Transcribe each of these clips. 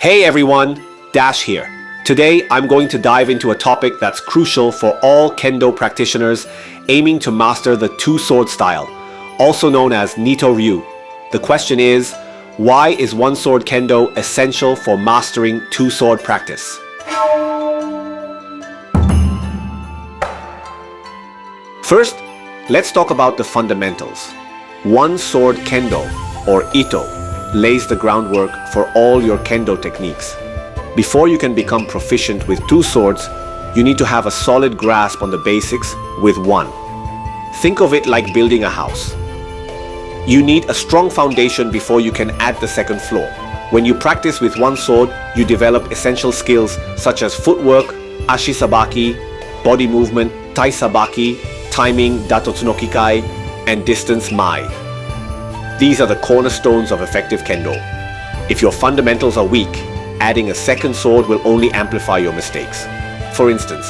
Hey everyone, Dash here. Today I'm going to dive into a topic that's crucial for all Kendo practitioners aiming to master the two-sword style, also known as Nito-ryu. The question is, why is one-sword Kendo essential for mastering two-sword practice? First, let's talk about the fundamentals. One-sword Kendo, or Itto, lays the groundwork for all your Kendo techniques. Before you can become proficient with two swords, you need to have a solid grasp on the basics with one. Think of it like building a house. You need a strong foundation before you can add the second floor. When you practice with one sword, you develop essential skills such as footwork, Ashisabaki, body movement, Taisabaki, timing, Datotsunokikai, and distance Mai. These are the cornerstones of effective Kendo. If your fundamentals are weak, adding a second sword will only amplify your mistakes. For instance,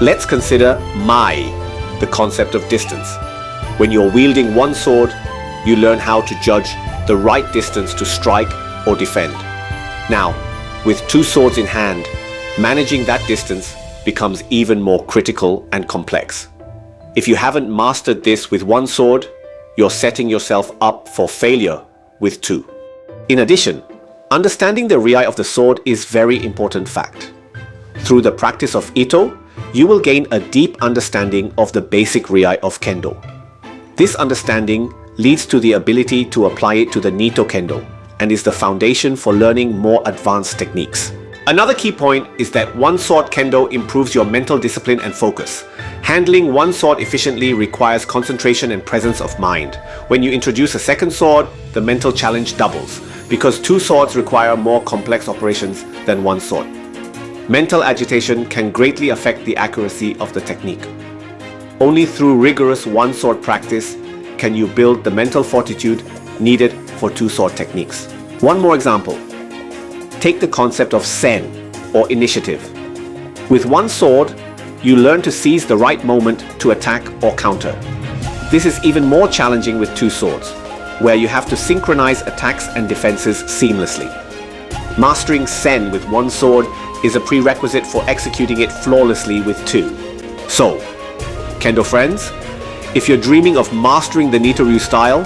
let's consider Mai, the concept of distance. When you're wielding one sword, you learn how to judge the right distance to strike or defend. Now, with two swords in hand, managing that distance becomes even more critical and complex. If you haven't mastered this with one sword, you're setting yourself up for failure with two. In addition, understanding the riai of the sword is a very important fact. Through the practice of Itto, you will gain a deep understanding of the basic riai of Kendo. This understanding leads to the ability to apply it to the Nito Kendo and is the foundation for learning more advanced techniques. Another key point is that one-sword Kendo improves your mental discipline and focus. Handling one sword efficiently requires concentration and presence of mind. When you introduce a second sword, the mental challenge doubles, because two swords require more complex operations than one sword. Mental agitation can greatly affect the accuracy of the technique. Only through rigorous one-sword practice can you build the mental fortitude needed for two-sword techniques. One more example. Take the concept of sen, or initiative. With one sword, you learn to seize the right moment to attack or counter. This is even more challenging with two swords, where you have to synchronize attacks and defenses seamlessly. Mastering sen with one sword is a prerequisite for executing it flawlessly with two. So, Kendo friends, if you're dreaming of mastering the Nito-ryu style,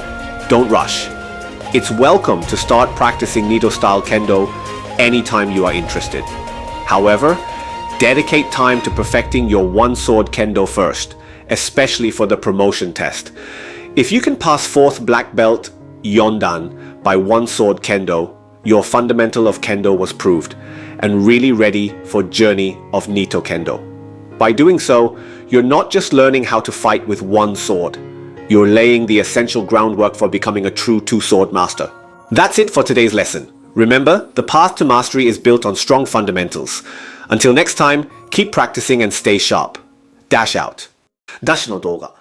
don't rush. It's welcome to start practicing Nito-style Kendo anytime you are interested. However, dedicate time to perfecting your one-sword Kendo first, especially for the promotion test. If you can pass 4th black belt Yondan by one-sword Kendo, your fundamental of Kendo was proved and really ready for journey of Nito Kendo. By doing so, you're not just learning how to fight with one sword. You're laying the essential groundwork for becoming a true two-sword master. That's it for today's lesson. Remember, the path to mastery is built on strong fundamentals. Until next time, keep practicing and stay sharp. Dash out. Dash の動画